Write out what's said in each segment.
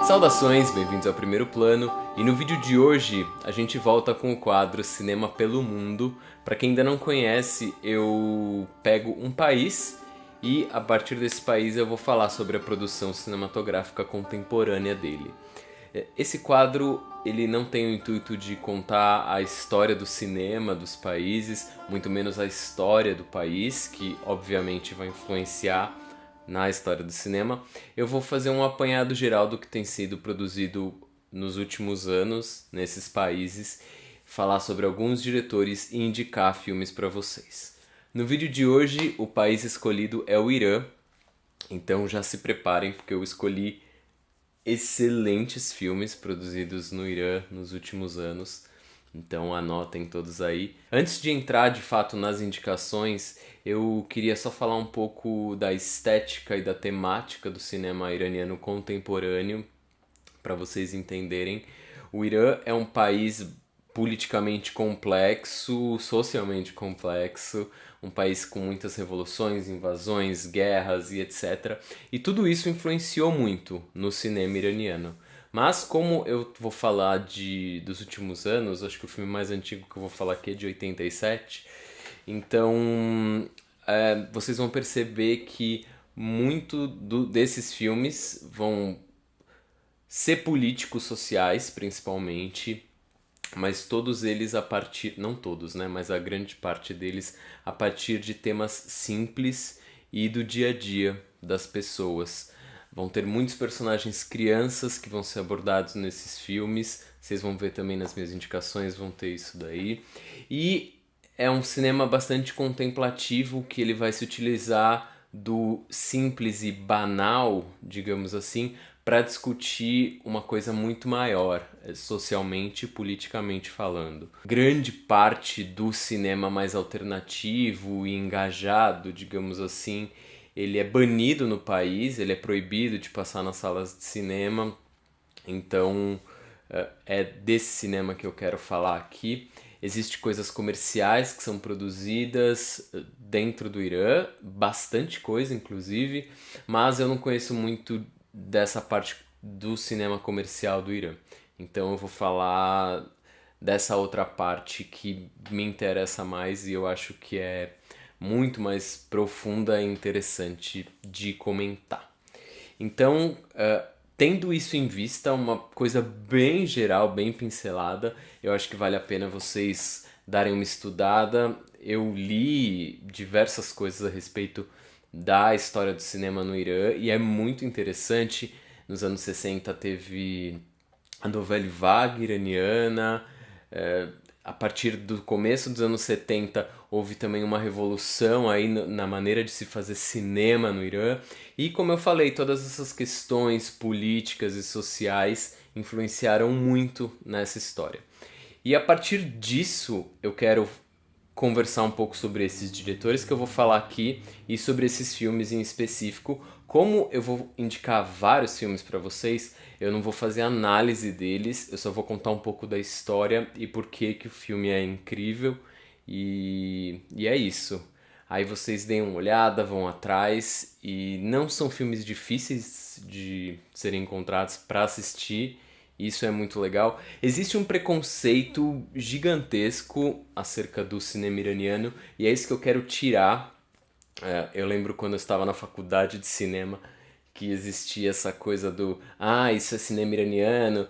Saudações, bem-vindos ao Primeiro Plano, e no vídeo de hoje a gente volta com o quadro Cinema pelo Mundo. Para quem ainda não conhece, eu pego um país e a partir desse país eu vou falar sobre a produção cinematográfica contemporânea dele. Esse quadro ele não tem o intuito de contar a história do cinema dos países, muito menos a história do país, que obviamente vai influenciar na história do cinema. Eu vou fazer um apanhado geral do que tem sido produzido nos últimos anos nesses países, falar sobre alguns diretores e indicar filmes para vocês. No vídeo de hoje, o país escolhido é o Irã, então já se preparem porque eu escolhi excelentes filmes produzidos no Irã nos últimos anos. Então anotem todos aí. Antes de entrar de fato nas indicações, eu queria só falar um pouco da estética e da temática do cinema iraniano contemporâneo, para vocês entenderem. O Irã é um país politicamente complexo, socialmente complexo, um país com muitas revoluções, invasões, guerras e etc. E tudo isso influenciou muito no cinema iraniano. Mas como eu vou falar dos últimos anos, acho que o filme mais antigo que eu vou falar aqui é de 87, então vocês vão perceber que muito desses filmes vão ser políticos sociais, principalmente, mas todos eles a partir, não todos, né, mas a grande parte deles a partir de temas simples e do dia a dia das pessoas. Vão ter muitos personagens crianças que vão ser abordados nesses filmes, vocês vão ver também nas minhas indicações, vão ter isso daí. E é um cinema bastante contemplativo que ele vai se utilizar do simples e banal, digamos assim, para discutir uma coisa muito maior, socialmente e politicamente falando. Grande parte do cinema mais alternativo e engajado, digamos assim, ele é banido no país, ele é proibido de passar nas salas de cinema, então é desse cinema que eu quero falar aqui. Existem coisas comerciais que são produzidas dentro do Irã, bastante coisa inclusive, mas eu não conheço muito dessa parte do cinema comercial do Irã. Então eu vou falar dessa outra parte que me interessa mais e eu acho que é muito mais profunda e interessante de comentar. Então, tendo isso em vista, uma coisa bem geral, bem pincelada, eu acho que vale a pena vocês darem uma estudada. Eu li diversas coisas a respeito da história do cinema no Irã e é muito interessante. Nos anos 60 teve a Novelle Vague iraniana, a partir do começo dos anos 70 houve também uma revolução aí na maneira de se fazer cinema no Irã. E como eu falei, todas essas questões políticas e sociais influenciaram muito nessa história. E a partir disso eu quero conversar um pouco sobre esses diretores que eu vou falar aqui e sobre esses filmes em específico. Como eu vou indicar vários filmes para vocês, eu não vou fazer análise deles, eu só vou contar um pouco da história e por que o filme é incrível. E é isso. Aí vocês deem uma olhada, vão atrás, e não são filmes difíceis de serem encontrados para assistir. Isso é muito legal. Existe um preconceito gigantesco acerca do cinema iraniano e é isso que eu quero tirar. Eu lembro quando eu estava na faculdade de cinema que existia essa coisa do isso é cinema iraniano,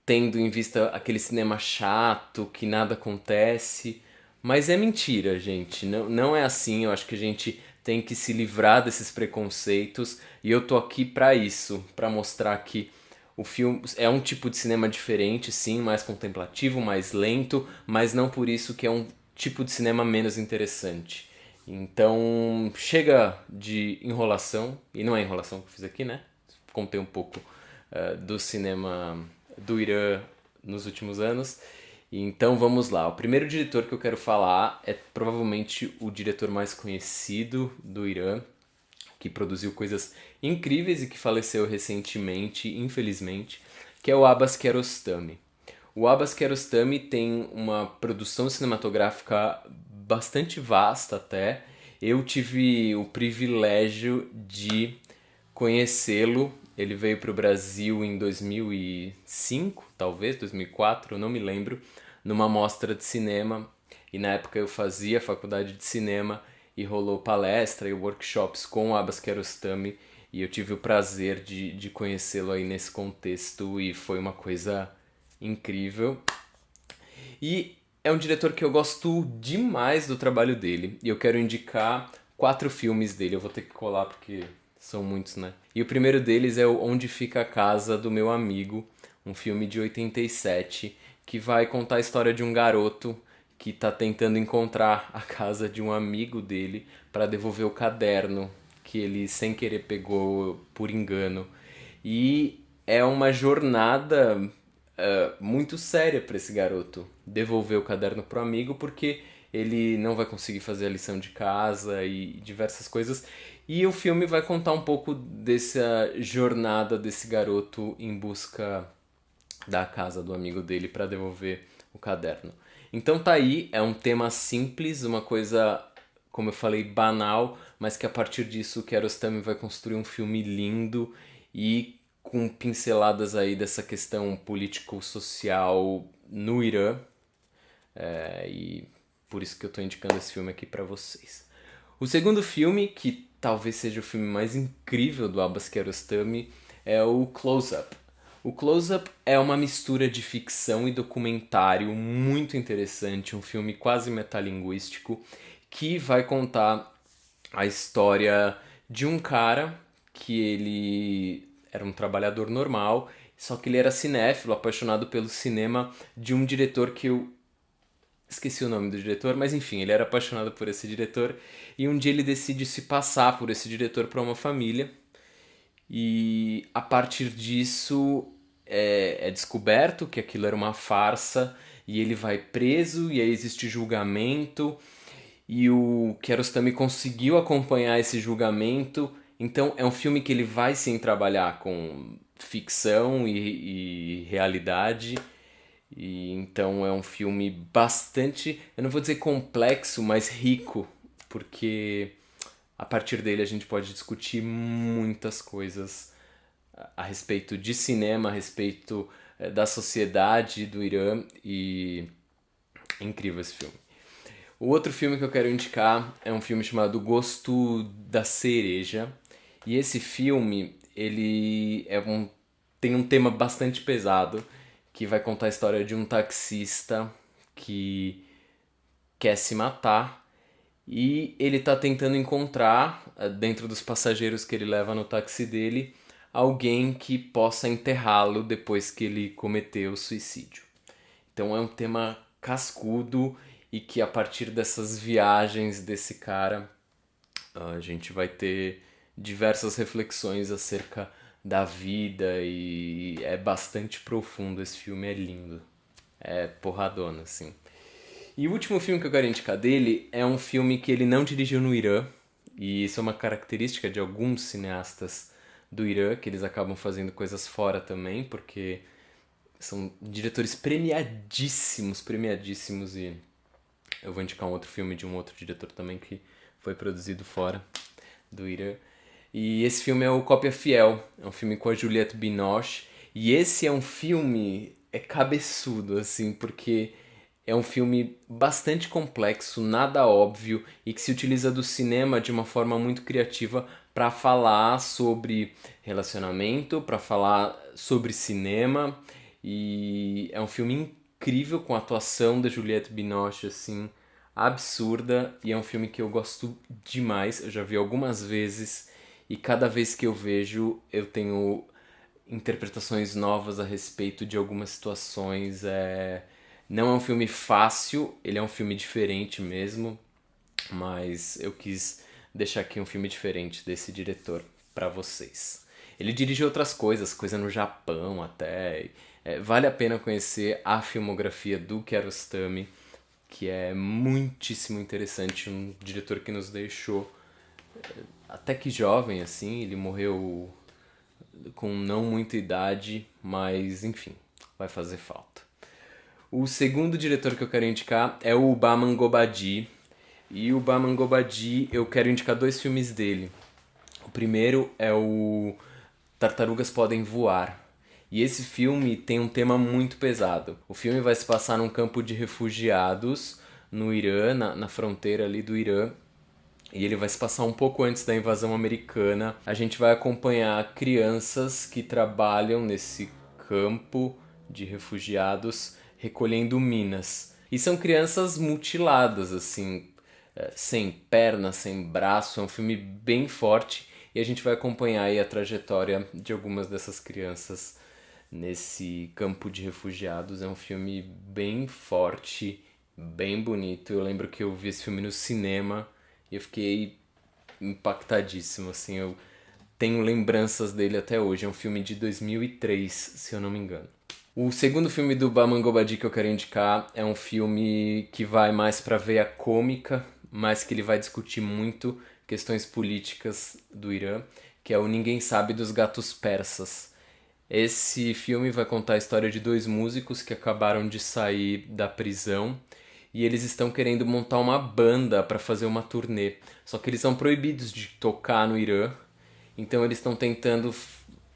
tendo em vista aquele cinema chato, que nada acontece. Mas é mentira, gente. Não é assim. Eu acho que a gente tem que se livrar desses preconceitos e eu tô aqui para isso, para mostrar que o filme é um tipo de cinema diferente, sim, mais contemplativo, mais lento, mas não por isso que é um tipo de cinema menos interessante. Então, chega de enrolação, e não é enrolação que eu fiz aqui, né? Contei um pouco do cinema do Irã nos últimos anos. Então vamos lá. O primeiro diretor que eu quero falar é provavelmente o diretor mais conhecido do Irã, que produziu coisas incríveis e que faleceu recentemente, infelizmente, que é o Abbas Kiarostami. O Abbas Kiarostami tem uma produção cinematográfica bastante vasta até. Eu tive o privilégio de conhecê-lo Ele veio para o Brasil em 2005, talvez, 2004, eu não me lembro, numa mostra de cinema. E na época eu fazia faculdade de cinema e rolou palestra e workshops com o Abbas Kiarostami. E eu tive o prazer de conhecê-lo aí nesse contexto e foi uma coisa incrível. E é um diretor que eu gosto demais do trabalho dele. E eu quero indicar 4 filmes dele. Eu vou ter que colar porque são muitos, né? E o primeiro deles é o Onde Fica a Casa do Meu Amigo, um filme de 87, que vai contar a história de um garoto que tá tentando encontrar a casa de um amigo dele para devolver o caderno que ele sem querer pegou por engano. E é uma jornada muito séria para esse garoto devolver o caderno pro amigo porque ele não vai conseguir fazer a lição de casa e diversas coisas. E o filme vai contar um pouco dessa jornada desse garoto em busca da casa do amigo dele para devolver o caderno. Então tá aí, é um tema simples, uma coisa, como eu falei, banal, mas que a partir disso o Kiarostami vai construir um filme lindo e com pinceladas aí dessa questão político-social no Irã. E por isso que eu tô indicando esse filme aqui pra vocês. O segundo filme, que talvez seja o filme mais incrível do Abbas Kiarostami, é o Close Up. O Close Up é uma mistura de ficção e documentário muito interessante, um filme quase metalinguístico que vai contar a história de um cara que ele era um trabalhador normal, só que ele era cinéfilo, apaixonado pelo cinema de um diretor que eu esqueci o nome do diretor, mas enfim, ele era apaixonado por esse diretor e um dia ele decide se passar por esse diretor para uma família e a partir disso é descoberto que aquilo era uma farsa e ele vai preso e aí existe julgamento e o Kiarostami conseguiu acompanhar esse julgamento. Então é um filme que ele vai sim trabalhar com ficção e realidade. E então é um filme bastante, eu não vou dizer complexo, mas rico, porque a partir dele a gente pode discutir muitas coisas a respeito de cinema, a respeito da sociedade do Irã e é incrível esse filme. O outro filme que eu quero indicar é um filme chamado Gosto da Cereja. E esse filme, ele tem um tema bastante pesado, que vai contar a história de um taxista que quer se matar e ele tá tentando encontrar, dentro dos passageiros que ele leva no táxi dele, alguém que possa enterrá-lo depois que ele cometeu o suicídio. Então é um tema cascudo e que a partir dessas viagens desse cara a gente vai ter diversas reflexões acerca da vida e é bastante profundo. Esse filme é lindo, é porradona, assim. E o último filme que eu quero indicar dele é um filme que ele não dirigiu no Irã, e isso é uma característica de alguns cineastas do Irã, que eles acabam fazendo coisas fora também, porque são diretores premiadíssimos, premiadíssimos, e eu vou indicar um outro filme de um outro diretor também que foi produzido fora do Irã. E esse filme é o Cópia Fiel, é um filme com a Juliette Binoche, e esse é um filme cabeçudo, assim, porque é um filme bastante complexo, nada óbvio, e que se utiliza do cinema de uma forma muito criativa para falar sobre relacionamento, para falar sobre cinema, e é um filme incrível com a atuação da Juliette Binoche, assim, absurda, e é um filme que eu gosto demais, eu já vi algumas vezes, e cada vez que eu vejo eu tenho interpretações novas a respeito de algumas situações. Não é um filme fácil, ele é um filme diferente mesmo, mas eu quis deixar aqui um filme diferente desse diretor para vocês. Ele dirige outras coisas, coisa no Japão até. Vale a pena conhecer a filmografia do Kiarostami, que é muitíssimo interessante, um diretor que nos deixou até que jovem, assim, ele morreu com não muita idade, mas enfim, vai fazer falta. O segundo diretor que eu quero indicar é o Bahman Gobadi. E o Bahman Gobadi, eu quero indicar 2 filmes dele. O primeiro é o tartarugas podem voar. E esse filme tem um tema muito pesado. O filme vai se passar num campo de refugiados no Irã, na fronteira ali do Irã. E ele vai se passar um pouco antes da invasão americana. A gente vai acompanhar crianças que trabalham nesse campo de refugiados recolhendo minas. E são crianças mutiladas, assim, sem perna, sem braço. É um filme bem forte e a gente vai acompanhar aí a trajetória de algumas dessas crianças nesse campo de refugiados. É um filme bem forte, bem bonito. Eu lembro que eu vi esse filme no cinema e eu fiquei impactadíssimo, assim, eu tenho lembranças dele até hoje. É um filme de 2003, se eu não me engano. O segundo filme do Bahman Gobadi que eu quero indicar é um filme que vai mais pra veia cômica, mas que ele vai discutir muito questões políticas do Irã, que é o Ninguém Sabe dos Gatos Persas. Esse filme vai contar a história de dois músicos que acabaram de sair da prisão e eles estão querendo montar uma banda para fazer uma turnê. Só que eles são proibidos de tocar no Irã, então eles estão tentando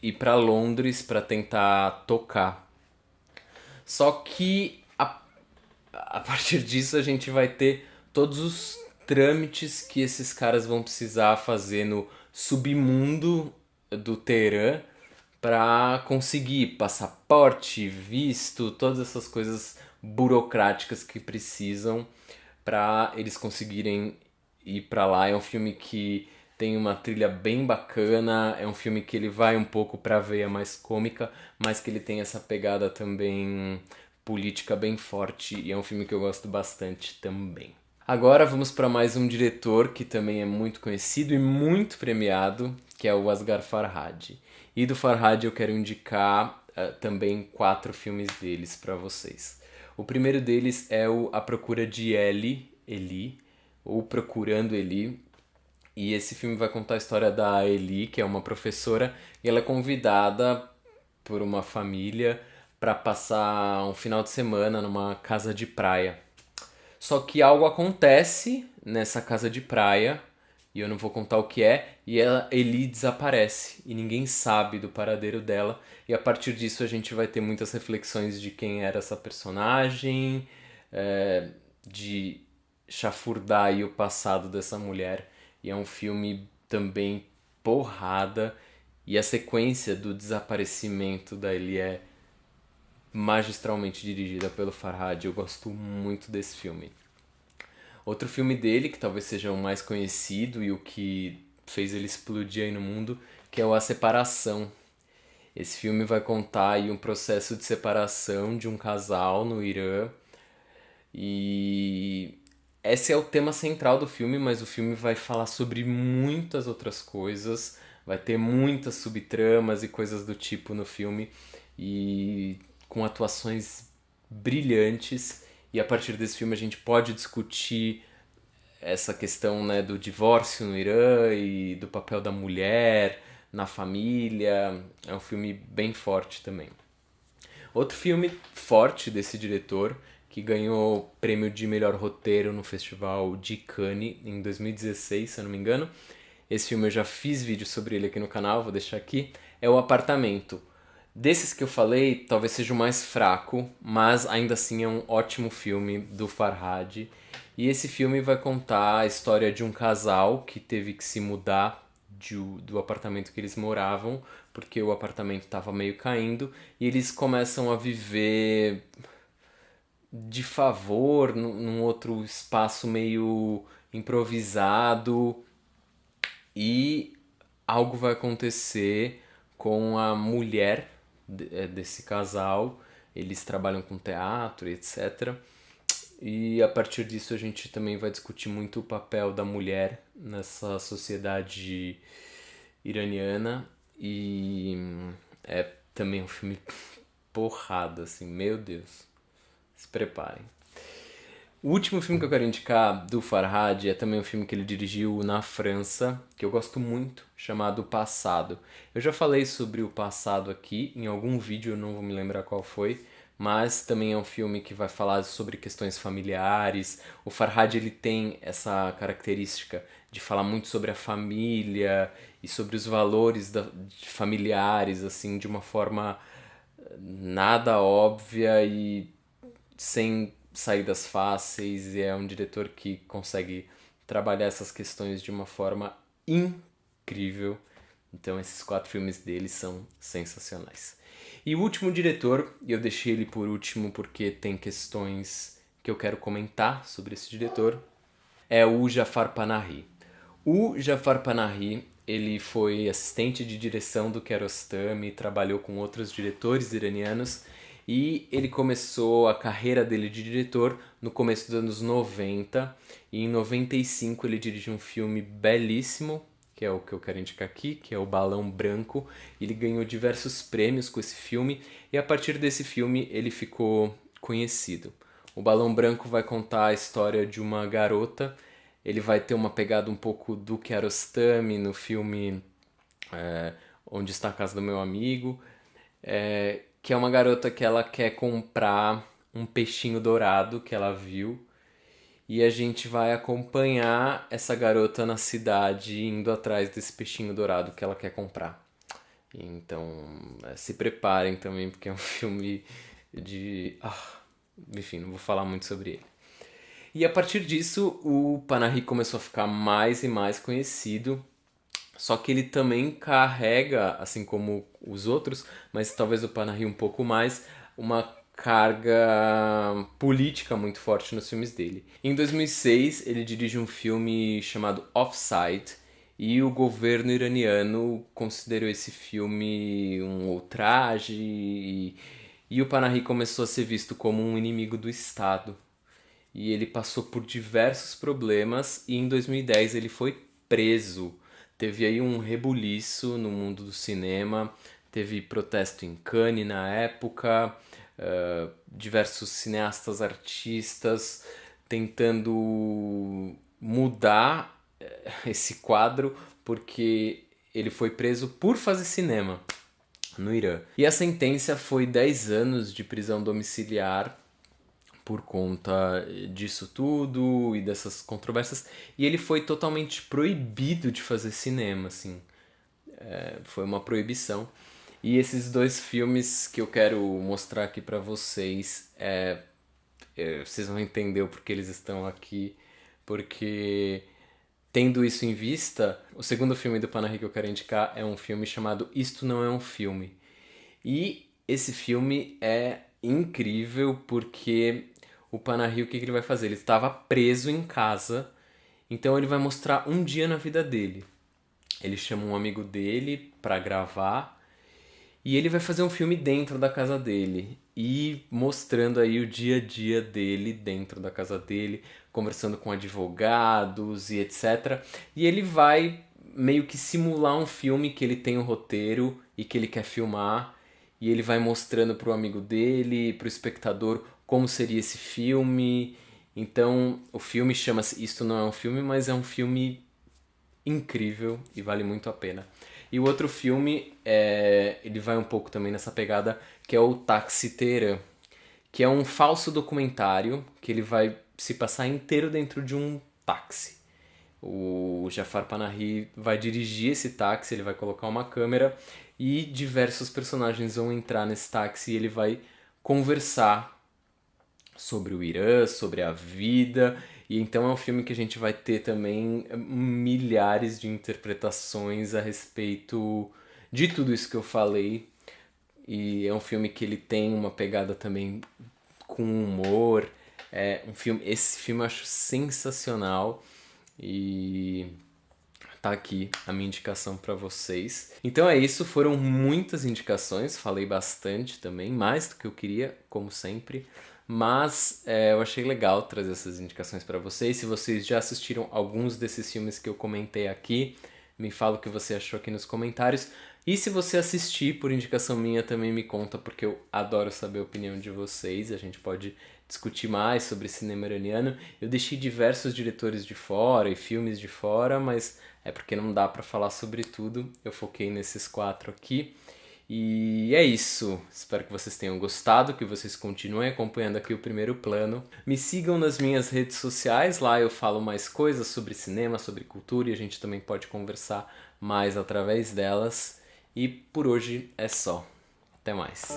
ir para Londres para tentar tocar. Só que a partir disso a gente vai ter todos os trâmites que esses caras vão precisar fazer no submundo do Teherã para conseguir passaporte, visto, todas essas coisas burocráticas que precisam para eles conseguirem ir para lá. É um filme que tem uma trilha bem bacana, é um filme que ele vai um pouco para a veia mais cômica, mas que ele tem essa pegada também política bem forte e é um filme que eu gosto bastante também. Agora vamos para mais um diretor que também é muito conhecido e muito premiado, que é o Asghar Farhadi. E do Farhadi eu quero indicar também 4 filmes deles para vocês. O primeiro deles é o A Procura de Eli, ou Procurando Eli. E esse filme vai contar a história da Eli, que é uma professora, e ela é convidada por uma família para passar um final de semana numa casa de praia. Só que algo acontece nessa casa de praia, e eu não vou contar o que é, e Eli desaparece, e ninguém sabe do paradeiro dela, e a partir disso a gente vai ter muitas reflexões de quem era essa personagem, de chafurdar aí o passado dessa mulher, e é um filme também porrada, e a sequência do desaparecimento da Eli é magistralmente dirigida pelo Farhadi. Eu gosto muito desse filme. Outro filme dele, que talvez seja o mais conhecido e o que fez ele explodir aí no mundo, que é o A Separação. Esse filme vai contar aí um processo de separação de um casal no Irã. E esse é o tema central do filme, mas o filme vai falar sobre muitas outras coisas. Vai ter muitas subtramas e coisas do tipo no filme. E com atuações brilhantes, e a partir desse filme a gente pode discutir essa questão, né, do divórcio no Irã e do papel da mulher na família. É um filme bem forte também. Outro filme forte desse diretor, que ganhou prêmio de melhor roteiro no Festival de Cannes em 2016, se eu não me engano. Esse filme eu já fiz vídeo sobre ele aqui no canal, vou deixar aqui. É O Apartamento. Desses que eu falei, talvez seja o mais fraco, mas ainda assim é um ótimo filme do Farhadi. E esse filme vai contar a história de um casal que teve que se mudar do apartamento que eles moravam, porque o apartamento estava meio caindo, e eles começam a viver de favor num outro espaço meio improvisado, e algo vai acontecer com a mulher desse casal. Eles trabalham com teatro, etc. E a partir disso a gente também vai discutir muito o papel da mulher nessa sociedade iraniana. E é também um filme porrada, assim, meu Deus. Se preparem. O último filme que eu quero indicar do Farhadi é também um filme que ele dirigiu na França, que eu gosto muito, chamado Passado. Eu já falei sobre o Passado aqui em algum vídeo, eu não vou me lembrar qual foi, mas também é um filme que vai falar sobre questões familiares. O Farhad, ele tem essa característica de falar muito sobre a família e sobre os valores de familiares, assim, de uma forma nada óbvia e sem saídas fáceis, e é um diretor que consegue trabalhar essas questões de uma forma incrível. Então esses 4 filmes dele são sensacionais. E o último diretor, e eu deixei ele por último porque tem questões que eu quero comentar sobre esse diretor, é o Jafar Panahi. O Jafar Panahi, ele foi assistente de direção do Kiarostami, trabalhou com outros diretores iranianos e ele começou a carreira dele de diretor no começo dos anos 90 e em 95 ele dirigiu um filme belíssimo, que é o que eu quero indicar aqui, que é o Balão Branco. Ele ganhou diversos prêmios com esse filme e a partir desse filme ele ficou conhecido. O Balão Branco vai contar a história de uma garota. Ele vai ter uma pegada um pouco do Kiarostami no filme Onde Está a Casa do Meu Amigo, que é uma garota que ela quer comprar um peixinho dourado que ela viu e a gente vai acompanhar essa garota na cidade indo atrás desse peixinho dourado que ela quer comprar. Então, se preparem também porque é um filme de... enfim, não vou falar muito sobre ele. E a partir disso, o Panahi começou a ficar mais e mais conhecido. Só que ele também carrega, assim como os outros, mas talvez o Panahi um pouco mais, uma carga política muito forte nos filmes dele. Em 2006, ele dirige um filme chamado Offside, e o governo iraniano considerou esse filme um ultraje, e o Panahi começou a ser visto como um inimigo do Estado. E ele passou por diversos problemas e em 2010 ele foi preso. Teve aí um rebuliço no mundo do cinema, teve protesto em Cannes na época, diversos cineastas, artistas tentando mudar esse quadro porque ele foi preso por fazer cinema no Irã. E a sentença foi 10 anos de prisão domiciliar por conta disso tudo e dessas controvérsias, e ele foi totalmente proibido de fazer cinema, assim. Foi uma proibição. E esses 2 filmes que eu quero mostrar aqui pra vocês, vocês vão entender o porquê eles estão aqui, porque tendo isso em vista, o segundo filme do Panahi que eu quero indicar é um filme chamado Isto Não É Um Filme. E esse filme é incrível porque o Panahi, o que ele vai fazer? Ele estava preso em casa, então ele vai mostrar um dia na vida dele. Ele chama um amigo dele para gravar e ele vai fazer um filme dentro da casa dele e mostrando aí o dia a dia dele dentro da casa dele, conversando com advogados e etc. E ele vai meio que simular um filme que ele tem um roteiro e que ele quer filmar, e ele vai mostrando pro amigo dele, pro espectador, como seria esse filme. Então, o filme chama-se Isto Não É Um Filme, mas é um filme incrível e vale muito a pena. E o outro filme, ele vai um pouco também nessa pegada, que é o Taxi Teherã, que é um falso documentário que ele vai se passar inteiro dentro de um táxi. O Jafar Panahi vai dirigir esse táxi, ele vai colocar uma câmera e diversos personagens vão entrar nesse táxi e ele vai conversar sobre o Irã, sobre a vida. E então é um filme que a gente vai ter também milhares de interpretações a respeito de tudo isso que eu falei. E é um filme que ele tem uma pegada também com humor. Esse filme eu acho sensacional e tá aqui a minha indicação para vocês. Então é isso, foram muitas indicações, falei bastante também, mais do que eu queria, como sempre. Mas eu achei legal trazer essas indicações para vocês. Se vocês já assistiram alguns desses filmes que eu comentei aqui, me fala o que você achou aqui nos comentários. E se você assistir por indicação minha, também me conta, porque eu adoro saber a opinião de vocês. A gente pode discutir mais sobre cinema iraniano. Eu deixei diversos diretores de fora e filmes de fora, mas é porque não dá para falar sobre tudo. Eu foquei nesses 4 aqui. E é isso. Espero que vocês tenham gostado, que vocês continuem acompanhando aqui o Primeiro Plano. Me sigam nas minhas redes sociais, lá eu falo mais coisas sobre cinema, sobre cultura e a gente também pode conversar mais através delas. E por hoje é só. Até mais.